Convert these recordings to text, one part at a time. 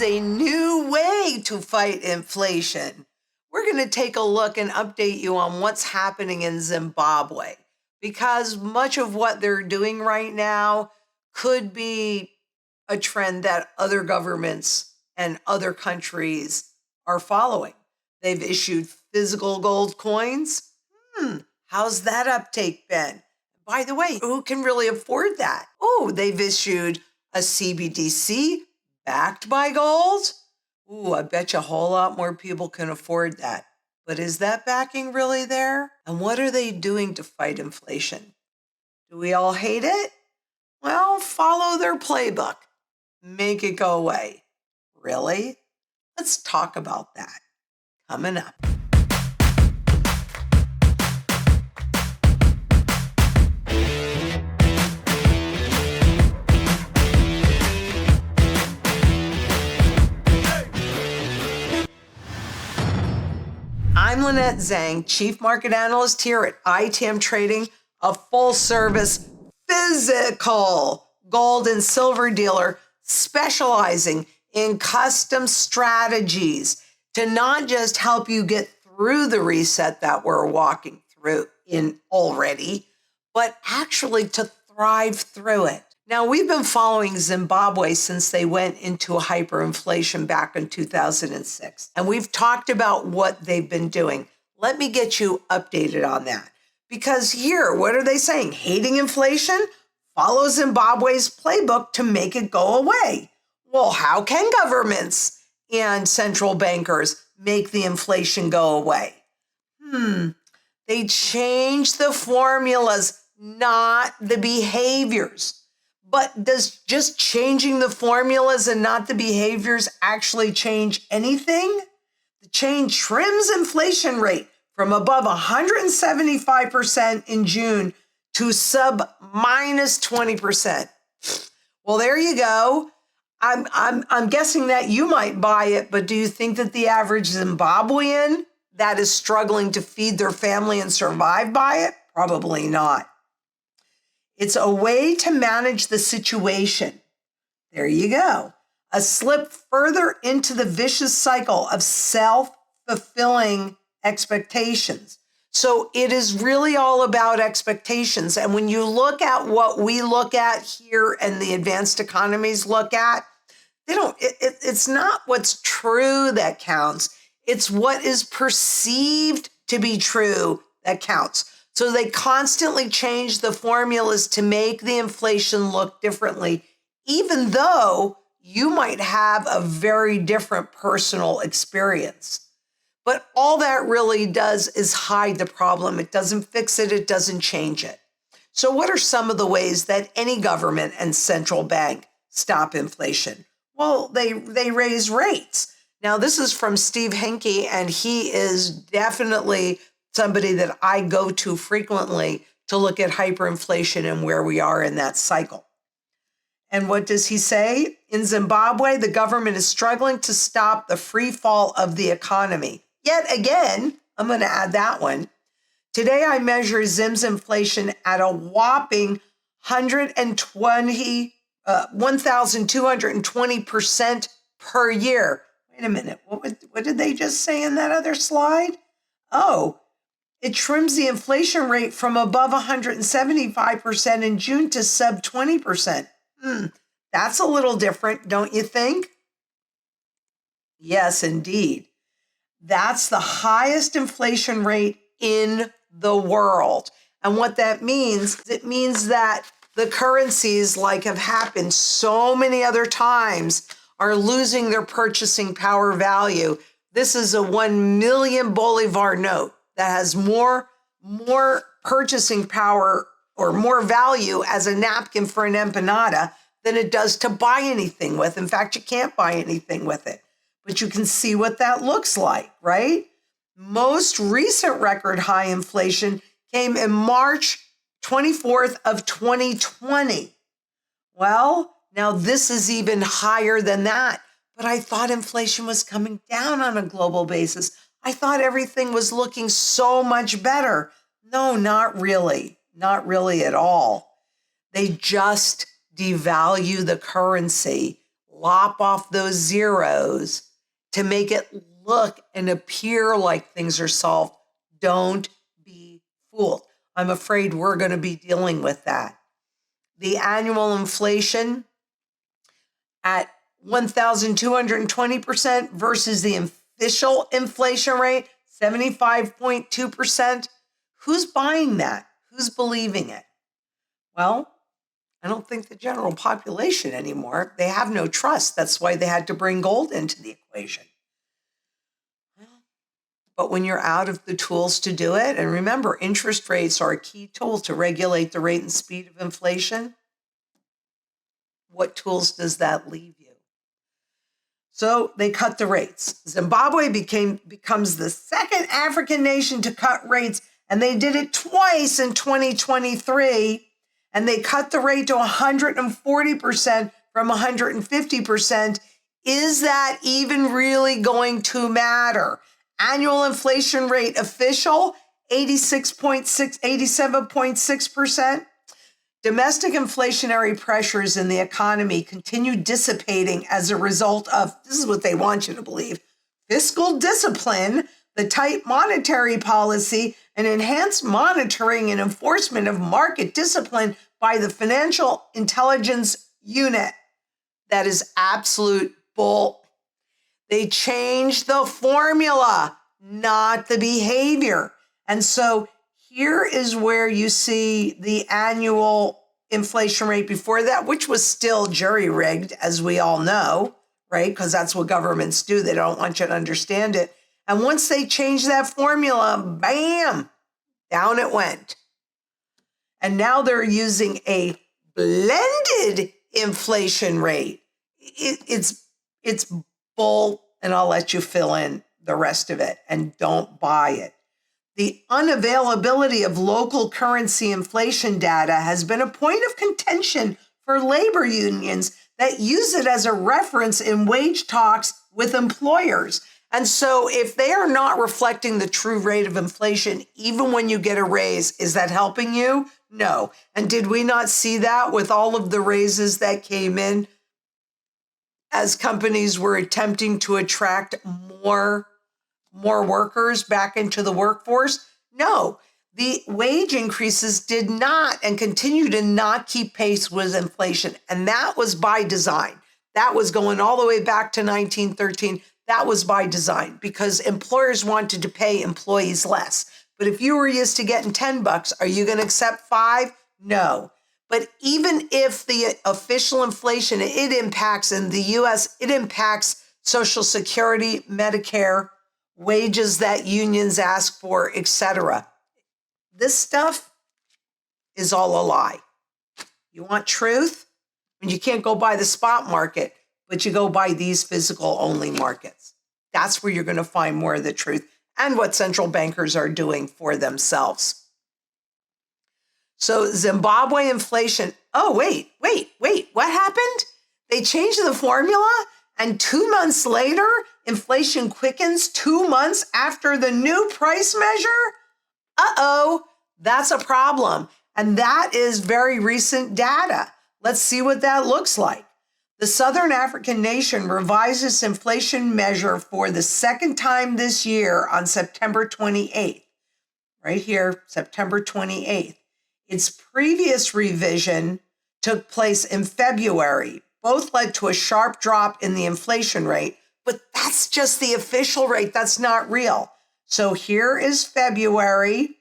a new way to fight inflation. We're going to take a look and update you on what's happening in Zimbabwe, because much of what they're doing right now could be a trend that other governments and other countries are following. They've issued physical gold coins. How's that uptake been? By the way, who can really afford that? Oh, they've issued a CBDC backed by gold. Ooh, I bet you a whole lot more people can afford that. But is that backing really there? And what are they doing to fight inflation? Do we all hate it? Well, follow their playbook. Make it go away. Really? Let's talk about that coming up. I'm Lynette Zang, Chief Market Analyst here at ITM Trading, a full-service physical gold and silver dealer specializing in custom strategies to not just help you get through the reset that we're walking through in already, but actually to thrive through it. Now, we've been following Zimbabwe since they went into hyperinflation back in 2006, and we've talked about what they've been doing. Let me get you updated on that. Because here, what are they saying? Hating inflation? Follow Zimbabwe's playbook to make it go away. Well, how can governments and central bankers make the inflation go away? They change the formulas, not the behaviors. But does just changing the formulas and not the behaviors actually change anything? The change trims inflation rate from above 175% in June to sub minus 20%. Well, there you go. I'm guessing that you might buy it, but do you think that the average Zimbabwean that is struggling to feed their family and survive by it? Probably not. It's a way to manage the situation. There you go. A slip further into the vicious cycle of self-fulfilling expectations. So it is really all about expectations. And when you look at what we look at here and the advanced economies look at, it's not what's true that counts. It's what is perceived to be true that counts. So they constantly change the formulas to make the inflation look differently, even though you might have a very different personal experience. But all that really does is hide the problem. It doesn't fix it. It doesn't change it. So what are some of the ways that any government and central bank stop inflation? Well, they raise rates. Now, this is from Steve Henke, and he is definitely somebody that I go to frequently to look at hyperinflation and where we are in that cycle. And what does he say? In Zimbabwe, the government is struggling to stop the free fall of the economy. Yet again, I'm going to add that one. Today, I measure Zim's inflation at a whopping 1,220% per year. Wait a minute. What did they just say in that other slide? Oh, it trims the inflation rate from above 175% in June to sub 20%. That's a little different, don't you think? Yes, indeed. That's the highest inflation rate in the world. And what that means, it means that the currencies, like have happened so many other times, are losing their purchasing power value. This is a 1 million Bolivar note that has more purchasing power or more value as a napkin for an empanada than it does to buy anything with. In fact, you can't buy anything with it. But you can see what that looks like, right? Most recent record high inflation came in March 24th of 2020. Well, now this is even higher than that. But I thought inflation was coming down on a global basis. I thought everything was looking so much better. No, not really. Not really at all. They just devalue the currency lop off those zeros to make it look and appear like things are solved. Don't be fooled. I'm afraid we're going to be dealing with that. The annual inflation at 1,220% versus the official inflation rate, 75.2%. Who's buying that? Who's believing it? Well, I don't think the general population anymore. They have no trust. That's why they had to bring gold into the equation. But when you're out of the tools to do it, and remember, interest rates are a key tool to regulate the rate and speed of inflation, what tools does that leave you? So they cut the rates. Zimbabwe becomes the second African nation to cut rates, and they did it twice in 2023, and they cut the rate to 140% from 150%. Is that even really going to matter? Annual inflation rate official, 87.6%. Domestic inflationary pressures in the economy continue dissipating as a result of, this is what they want you to believe, fiscal discipline, the tight monetary policy, and enhanced monitoring and enforcement of market discipline by the Financial Intelligence Unit. That is absolute bull. They changed the formula, not the behavior. And so here is where you see the annual inflation rate before that, which was still jury-rigged, as we all know, right? Because that's what governments do. They don't want you to understand it. And once they changed that formula, bam, down it went. And now they're using a blended inflation rate. It's bull, and I'll let you fill in the rest of it, and don't buy it. The unavailability of local currency inflation data has been a point of contention for labor unions that use it as a reference in wage talks with employers. And so if they are not reflecting the true rate of inflation, even when you get a raise, is that helping you? No. And did we not see that with all of the raises that came in as companies were attempting to attract more workers back into the workforce? No, the wage increases did not and continue to not keep pace with inflation. And that was by design. That was going all the way back to 1913. That was by design because employers wanted to pay employees less. But if you were used to getting $10, are you going to accept $5? No. But even if the official inflation, it impacts in the US, it impacts Social Security, Medicare, wages that unions ask for, etc. This stuff is all a lie. You want truth? And you can't go by the spot market, but you go by these physical only markets. That's where you're going to find more of the truth and what central bankers are doing for themselves. So Zimbabwe inflation, wait, what happened? They changed the formula and 2 months later, inflation quickens 2 months after the new price measure? That's a problem. And that is very recent data. Let's see what that looks like. The Southern African nation revised its inflation measure for the second time this year on September 28th. Right here, September 28th. Its previous revision took place in February. Both led to a sharp drop in the inflation rate, but that's just the official rate. That's not real. So here is February,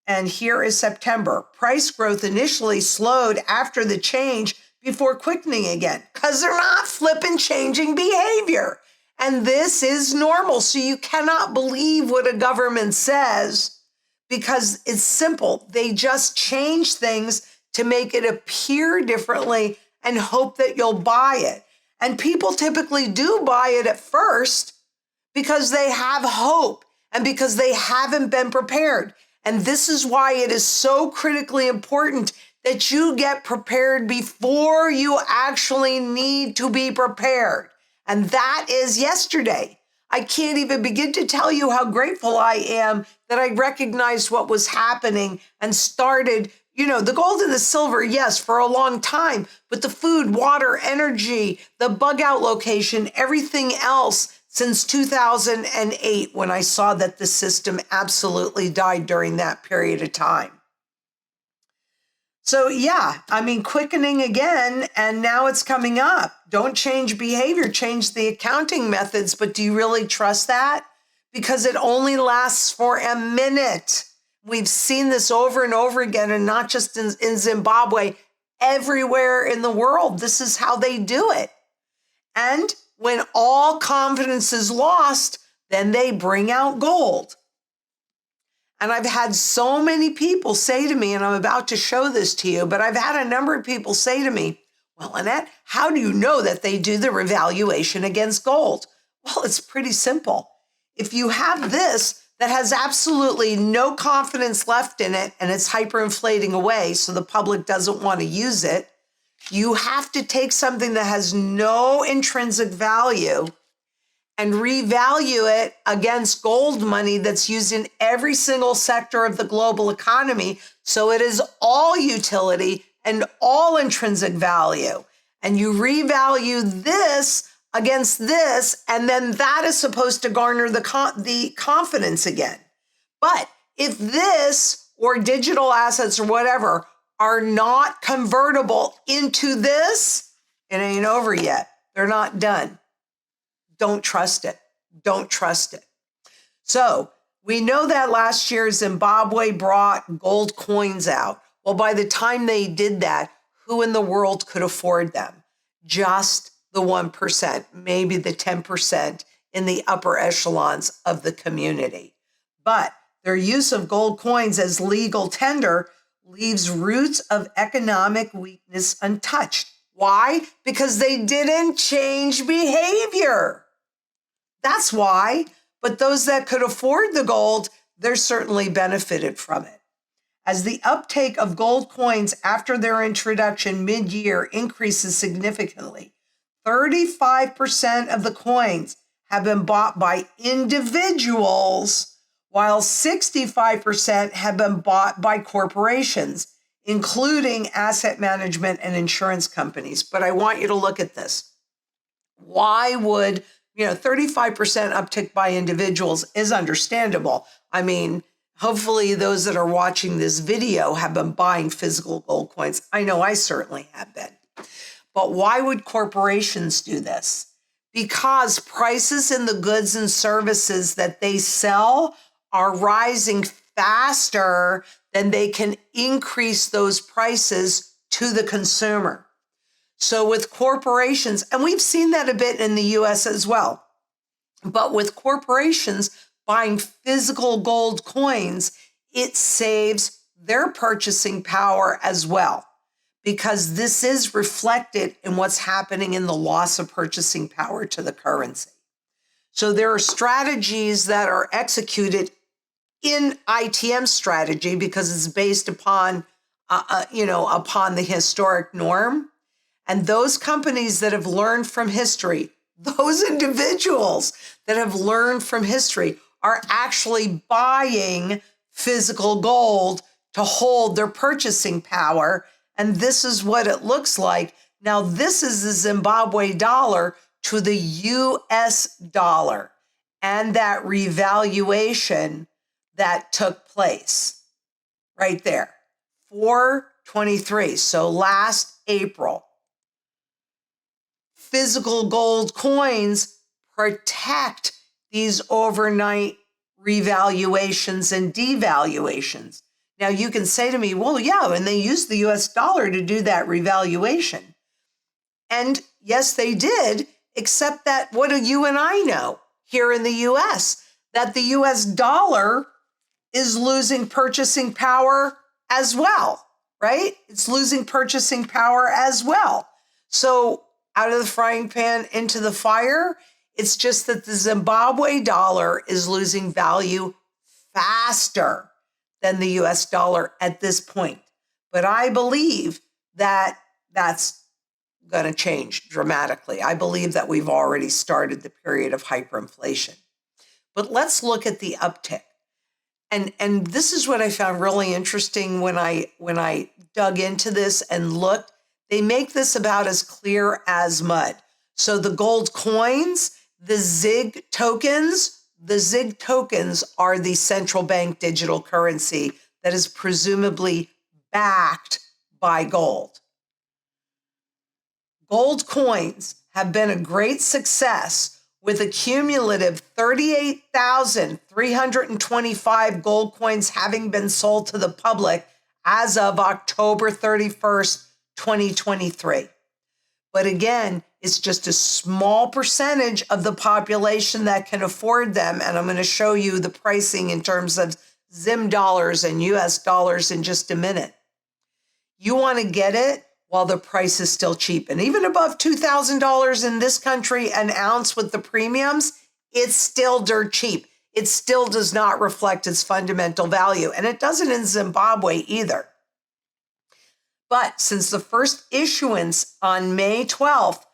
and here is September. Price growth initially slowed after the change before quickening again because they're not flipping changing behavior. And this is normal. So you cannot believe what a government says because it's simple. They just change things to make it appear differently and hope that you'll buy it. And people typically do buy it at first because they have hope and because they haven't been prepared. And this is why it is so critically important that you get prepared before you actually need to be prepared. And that is yesterday. I can't even begin to tell you how grateful I am that I recognized what was happening and started, The gold and the silver, yes, for a long time, but the food, water, energy, the bug out location, everything else since 2008, when I saw that the system absolutely died during that period of time. So yeah, quickening again, and now it's coming up. Don't change behavior, change the accounting methods, but do you really trust that? Because it only lasts for a minute. We've seen this over and over again, and not just in Zimbabwe, everywhere in the world. This is how they do it. And when all confidence is lost, then they bring out gold. And I've had so many people say to me, and I'm about to show this to you, but I've had a number of people say to me, well, Lynette, how do you know that they do the revaluation against gold? Well, it's pretty simple. If you have this that has absolutely no confidence left in it and it's hyperinflating away, so the public doesn't want to use it, you have to take something that has no intrinsic value and revalue it against gold money that's used in every single sector of the global economy. So it is all utility and all intrinsic value. And you revalue this against this, and then that is supposed to garner the confidence again. But if this or digital assets or whatever are not convertible into this, it ain't over yet. They're not done. Don't trust it. Don't trust it. So we know that last year Zimbabwe brought gold coins out. Well, by the time they did that, who in the world could afford them? Just the 1%, maybe the 10% in the upper echelons of the community. But their use of gold coins as legal tender leaves roots of economic weakness untouched. Why? Because they didn't change behavior. That's why. But those that could afford the gold, they're certainly benefited from it. As the uptake of gold coins after their introduction mid-year increases significantly, 35% of the coins have been bought by individuals, while 65% have been bought by corporations, including asset management and insurance companies. But I want you to look at this. Why would 35% uptick by individuals is understandable. Hopefully those that are watching this video have been buying physical gold coins. I know I certainly have been. But why would corporations do this? Because prices in the goods and services that they sell are rising faster than they can increase those prices to the consumer. So with corporations, and we've seen that a bit in the US as well, but with corporations buying physical gold coins, it saves their purchasing power as well, because this is reflected in what's happening in the loss of purchasing power to the currency. So there are strategies that are executed in ITM strategy because it's based upon, upon the historic norm. And those companies that have learned from history, those individuals that have learned from history are actually buying physical gold to hold their purchasing power. And this is what it looks like. Now, this is the Zimbabwe dollar to the US dollar and that revaluation that took place right there, 4/23. So last April. Physical gold coins protect these overnight revaluations and devaluations. Now you can say to me, well, yeah, and they used the US dollar to do that revaluation. And yes, they did, except that what do you and I know here in the US? That the US dollar is losing purchasing power as well, right? It's losing purchasing power as well. So out of the frying pan into the fire, it's just that the Zimbabwe dollar is losing value faster than the US dollar at this point. But I believe that that's going to change dramatically. I believe that we've already started the period of hyperinflation. But let's look at the uptick. And this is what I found really interesting when I dug into this and looked. They make this about as clear as mud. So the gold coins, the ZiG tokens are the central bank digital currency that is presumably backed by gold. Gold coins have been a great success, with a cumulative 38,325 gold coins having been sold to the public as of October 31st, 2023. But again, it's just a small percentage of the population that can afford them. And I'm going to show you the pricing in terms of Zim dollars and US dollars in just a minute. You want to get it while the price is still cheap. And even above $2,000 in this country, an ounce with the premiums, it's still dirt cheap. It still does not reflect its fundamental value. And it doesn't in Zimbabwe either. But since the first issuance on May 12th,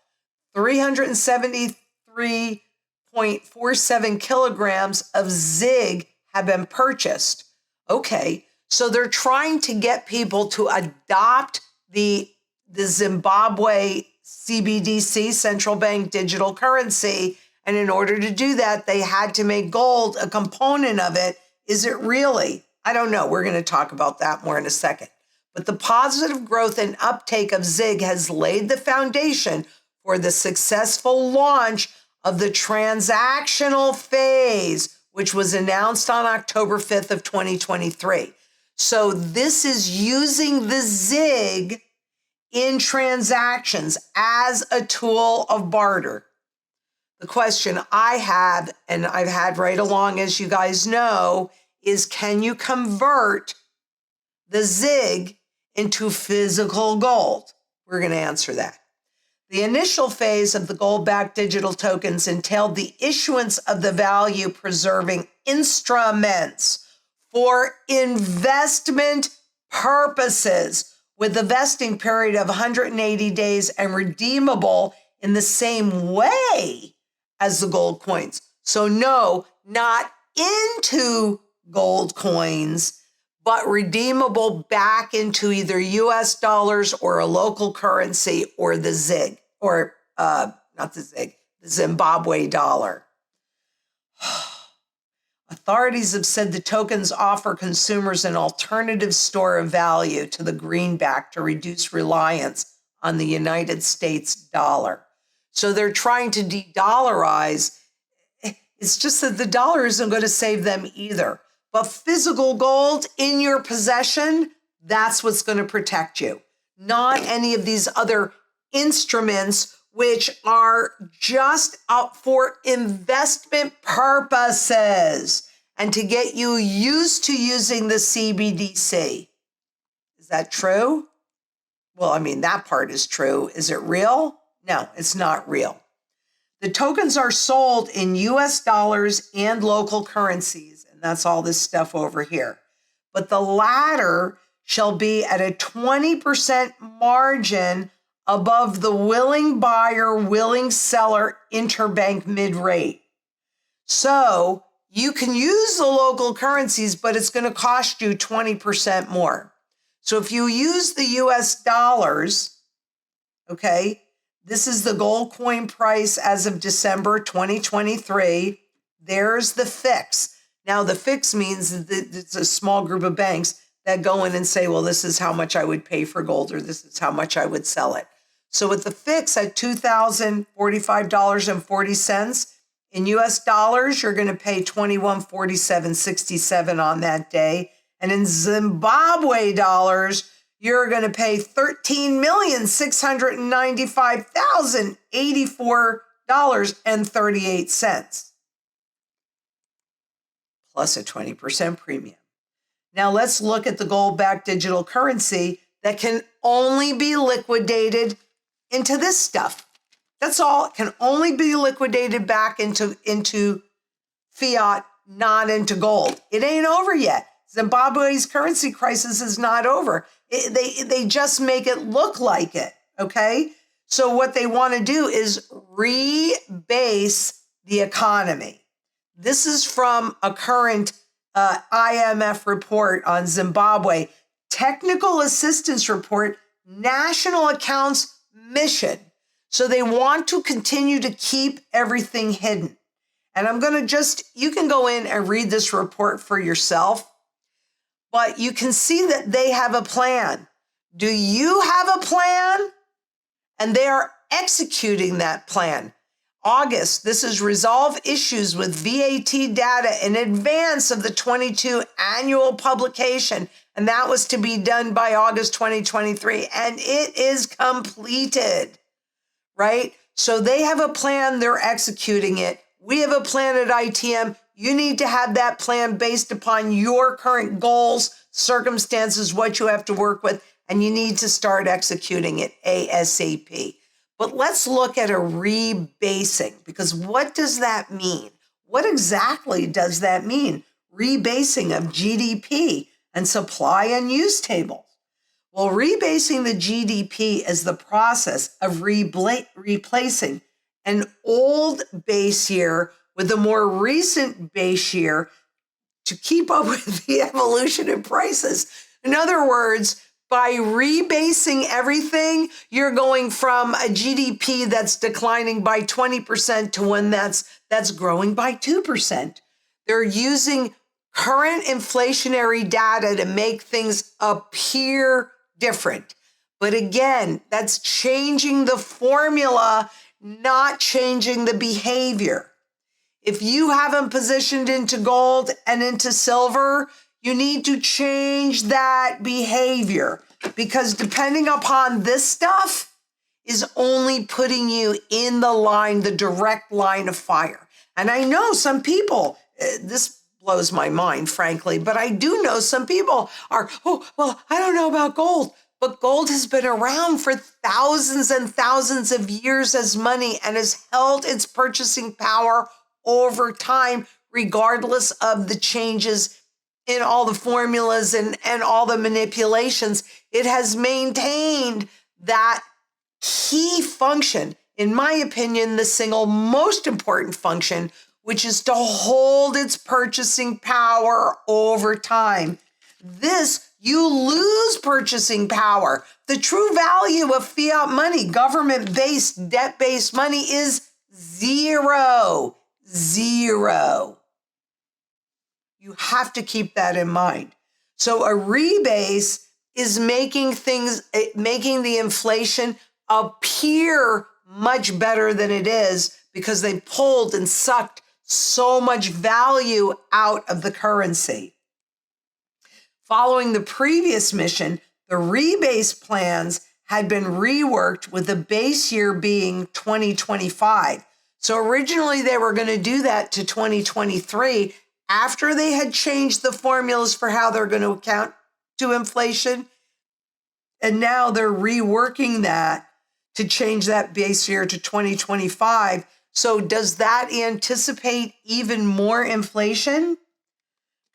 373.47 kilograms of ZiG have been purchased. Okay, so they're trying to get people to adopt the Zimbabwe CBDC, central bank digital currency. And in order to do that, they had to make gold a component of it. Is it really? I don't know. We're going to talk about that more in a second. But the positive growth and uptake of ZiG has laid the foundation for the successful launch of the transactional phase, which was announced on October 5th of 2023. So this is using the ZiG in transactions as a tool of barter. The question I have, and I've had right along, as you guys know, is can you convert the ZiG into physical gold? We're going to answer that. The initial phase of the gold-backed digital tokens entailed the issuance of the value-preserving instruments for investment purposes, with the vesting period of 180 days and redeemable in the same way as the gold coins. So no, not into gold coins, but redeemable back into either US dollars or a local currency or the ZiG, or not the ZiG, the Zimbabwe dollar. Authorities have said the tokens offer consumers an alternative store of value to the greenback to reduce reliance on the United States dollar. So they're trying to de-dollarize. It's just that the dollar isn't going to save them either. But physical gold in your possession, that's what's going to protect you. Not any of these other instruments which are just up for investment purposes and to get you used to using the CBDC. Is that true? Well, I mean, that part is true. Is it real? No, it's not real. The tokens are sold in US dollars and local currencies, and that's all this stuff over here. But the latter shall be at a 20% margin above the willing buyer, willing seller interbank mid-rate. So you can use the local currencies, but it's going to cost you 20% more. So if you use the US dollars, okay, this is the gold coin price as of December 2023. There's the fix. Now, the fix means that it's a small group of banks that go in and say, well, this is how much I would pay for gold, or this is how much I would sell it. So with the fix at $2,045.40 in US dollars, you're going to pay $2147.67 on that day. And in Zimbabwe dollars, you're going to pay $13,695,084.38 plus a 20% premium. Now let's look at the gold-backed digital currency that can only be liquidated into this stuff. That's all. It can only be liquidated back into fiat, not into gold. It ain't over yet. Zimbabwe's currency crisis is not over. They just make it look like it, okay? So what they want to do is rebase the economy. This is from a current IMF report on Zimbabwe, technical assistance report, national accounts mission. So they want to continue to keep everything hidden. And I'm going to you can go in and read this report for yourself, but you can see that they have a plan. Do you have a plan? And they are executing that plan. August, this is resolve issues with VAT data in advance of the 22 annual publication. And that was to be done by August 2023. And it is completed, right? So they have a plan, they're executing it. We have a plan at ITM. You need to have that plan based upon your current goals, circumstances, what you have to work with, and you need to start executing it ASAP. But let's look at a rebasing, because what does that mean? What exactly does that mean? Rebasing of GDP and supply and use tables. Well, rebasing the GDP is the process of replacing an old base year with a more recent base year to keep up with the evolution in prices. In other words, by rebasing everything, you're going from a GDP that's declining by 20% to one that's growing by 2%. They're using current inflationary data to make things appear different. But again, that's changing the formula, not changing the behavior. If you haven't positioned into gold and into silver, you need to change that behavior, because depending upon this stuff is only putting you in the direct line of fire. And I know some people, this blows my mind, frankly, but I do know some people are, oh, well, I don't know about gold. But gold has been around for thousands and thousands of years as money and has held its purchasing power over time, regardless of the changes in all the formulas and all the manipulations. It has maintained that key function, in my opinion, the single most important function, which is to hold its purchasing power over time. You lose purchasing power. The true value of fiat money, government-based, debt-based money, is zero. Zero. You have to keep that in mind. So a rebase is making the inflation appear much better than it is, because they pulled and sucked so much value out of the currency. Following the previous mission, the rebase plans had been reworked with the base year being 2025. So originally they were going to do that to 2023 after they had changed the formulas for how they're going to account to inflation. And now they're reworking that to change that base year to 2025. So does that anticipate even more inflation?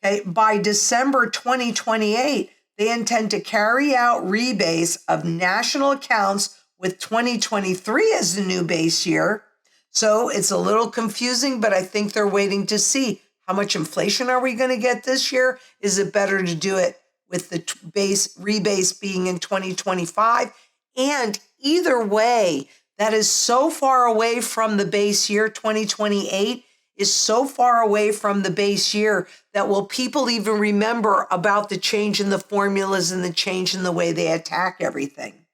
Okay, by December 2028, they intend to carry out rebase of national accounts with 2023 as the new base year. So it's a little confusing, but I think they're waiting to see how much inflation are we going to get this year? Is it better to do it with the rebase being in 2025? And either way, that is so far away from the base year. 2028 is so far away from the base year that will people even remember about the change in the formulas and the change in the way they attack everything,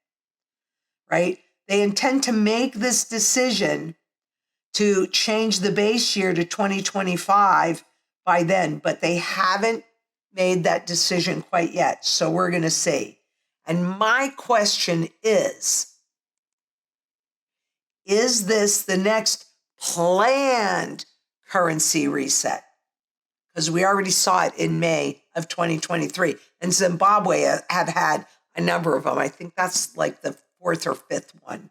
right? They intend to make this decision to change the base year to 2025 by then, but they haven't made that decision quite yet. So we're going to see. And my question is this the next planned currency reset? Because we already saw it in May of 2023. And Zimbabwe have had a number of them. I think that's like the fourth or fifth one.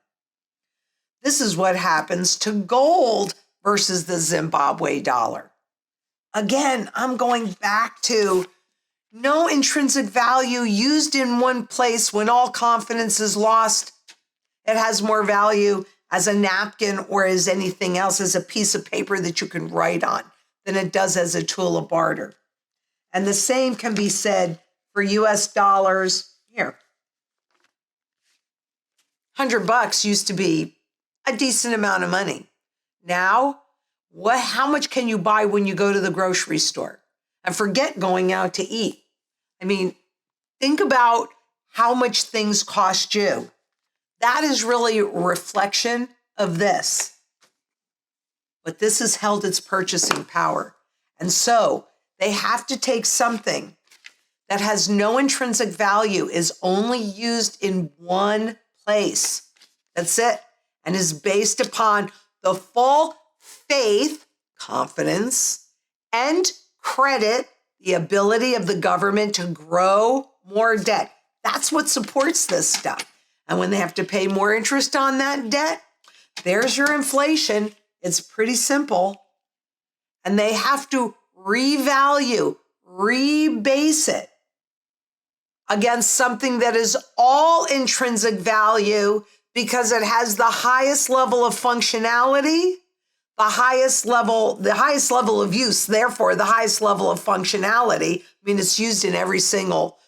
This is what happens to gold versus the Zimbabwe dollar. Again, I'm going back to no intrinsic value used in one place when all confidence is lost. It has more value as a napkin or as anything else, as a piece of paper that you can write on, than it does as a tool of barter. And the same can be said for US dollars. Here, $100 used to be a decent amount of money. Now, how much can you buy when you go to the grocery store? And forget going out to eat. I mean, think about how much things cost you. That is really a reflection of this. But this has held its purchasing power. And so they have to take something that has no intrinsic value, is only used in one place. That's it. And is based upon the full faith, confidence, and credit, the ability of the government to grow more debt. That's what supports this stuff. And when they have to pay more interest on that debt, there's your inflation. It's pretty simple. And they have to revalue, rebase it against something that is all intrinsic value because it has the highest level of functionality, the highest level of use, therefore the highest level of functionality. I mean, it's used in every single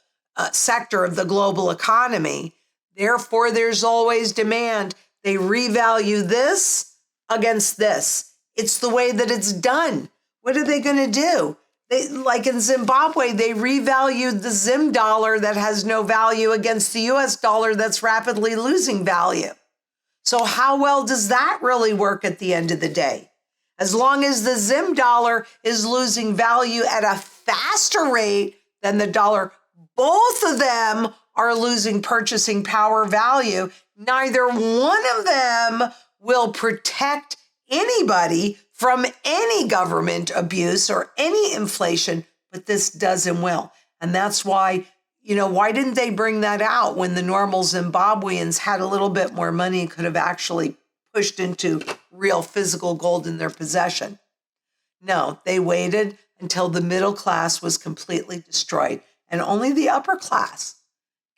sector of the global economy. Therefore, there's always demand. They revalue this against this. It's the way that it's done. What are they going to do? Like in Zimbabwe, they revalued the Zim dollar that has no value against the US dollar that's rapidly losing value. So how well does that really work at the end of the day? As long as the Zim dollar is losing value at a faster rate than the dollar, both of them are losing purchasing power value. Neither one of them will protect anybody from any government abuse or any inflation, but this does and will. And that's why, why didn't they bring that out when the normal Zimbabweans had a little bit more money and could have actually pushed into real physical gold in their possession? No, they waited until the middle class was completely destroyed, and only the upper class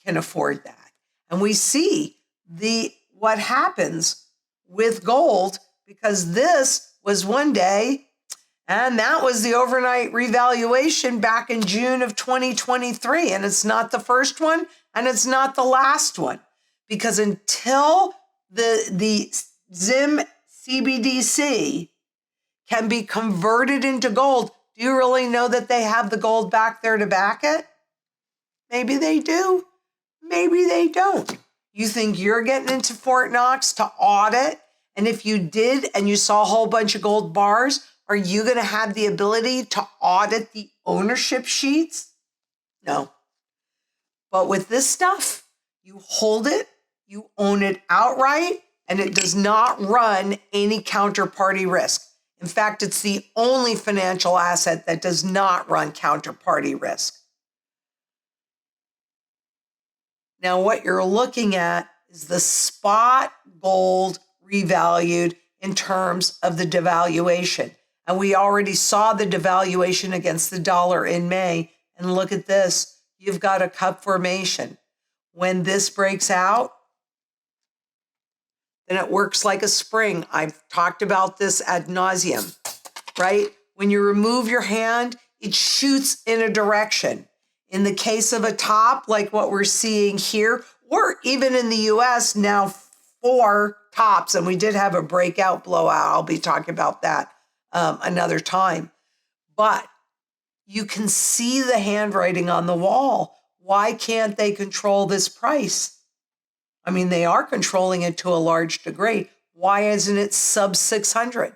can afford that. And we see what happens with gold, because this was one day, and that was the overnight revaluation back in June of 2023. And it's not the first one, and it's not the last one, because until the Zim CBDC can be converted into gold, do you really know that they have the gold back there to back it? Maybe they do. Maybe they don't. You think you're getting into Fort Knox to audit? And if you did and you saw a whole bunch of gold bars, are you going to have the ability to audit the ownership sheets? No. But with this stuff, you hold it, you own it outright, and it does not run any counterparty risk. In fact, it's the only financial asset that does not run counterparty risk. Now, what you're looking at is the spot gold revalued in terms of the devaluation. And we already saw the devaluation against the dollar in May. And look at this. You've got a cup formation. When this breaks out, then it works like a spring. I've talked about this ad nauseum, right? When you remove your hand, it shoots in a direction. In the case of a top, like what we're seeing here, or even in the US now, 4 tops, and we did have a breakout blowout. I'll be talking about that another time. But you can see the handwriting on the wall. Why can't they control this price? I mean, they are controlling it to a large degree. Why isn't it sub 600?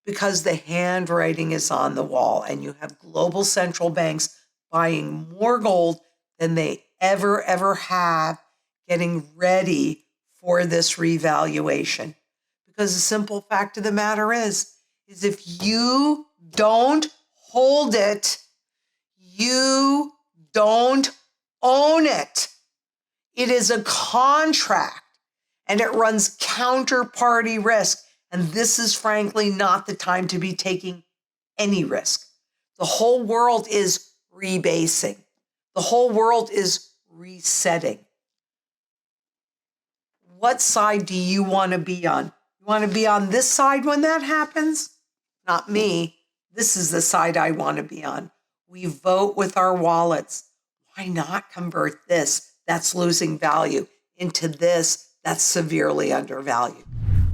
Because the handwriting is on the wall, and you have global central banks buying more gold than they ever have, getting ready for this revaluation. Because the simple fact of the matter is if you don't hold it, you don't own it. It is a contract, and it runs counterparty risk. And this is frankly not the time to be taking any risk. The whole world is rebasing. The whole world is resetting. What side do you want to be on? You want to be on this side when that happens? Not me. This is the side I want to be on. We vote with our wallets. Why not convert this that's losing value into this that's severely undervalued?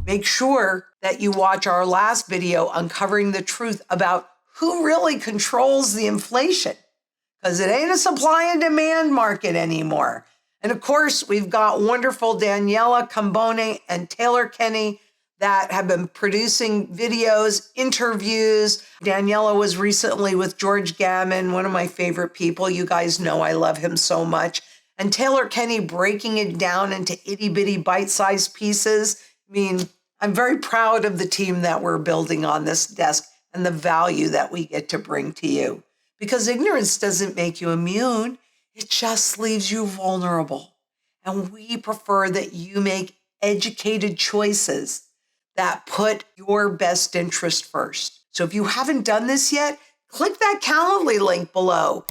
Make sure that you watch our last video uncovering the truth about who really controls the inflation, because it ain't a supply and demand market anymore. And of course, we've got wonderful Daniela Cambone and Taylor Kenny that have been producing videos, interviews. Daniela was recently with George Gammon, one of my favorite people. You guys know I love him so much. And Taylor Kenny breaking it down into itty bitty bite-sized pieces. I mean, I'm very proud of the team that we're building on this desk and the value that we get to bring to you. Because ignorance doesn't make you immune. It just leaves you vulnerable. And we prefer that you make educated choices that put your best interest first. So if you haven't done this yet, click that Calendly link below.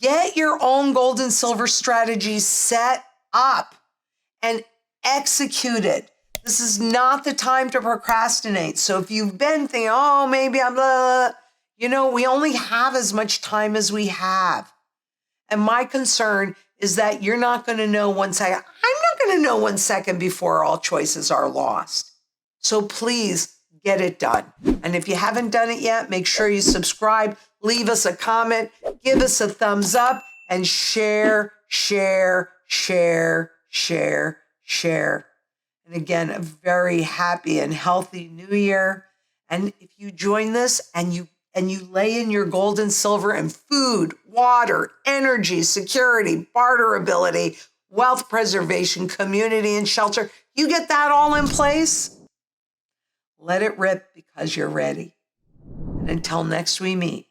Get your own gold and silver strategy set up and executed. This is not the time to procrastinate. So if you've been thinking, oh, maybe I'm blah, we only have as much time as we have. And my concern is that you're not going to know 1 second. I'm not going to know 1 second before all choices are lost. So please get it done. And if you haven't done it yet, make sure you subscribe, leave us a comment, give us a thumbs up, and share. And again, a very happy and healthy new year. And if you join this and you lay in your gold and silver and food, water, energy, security, barterability, wealth preservation, community, and shelter, you get that all in place. Let it rip because you're ready. And until next we meet,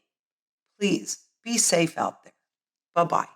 please be safe out there. Bye-bye.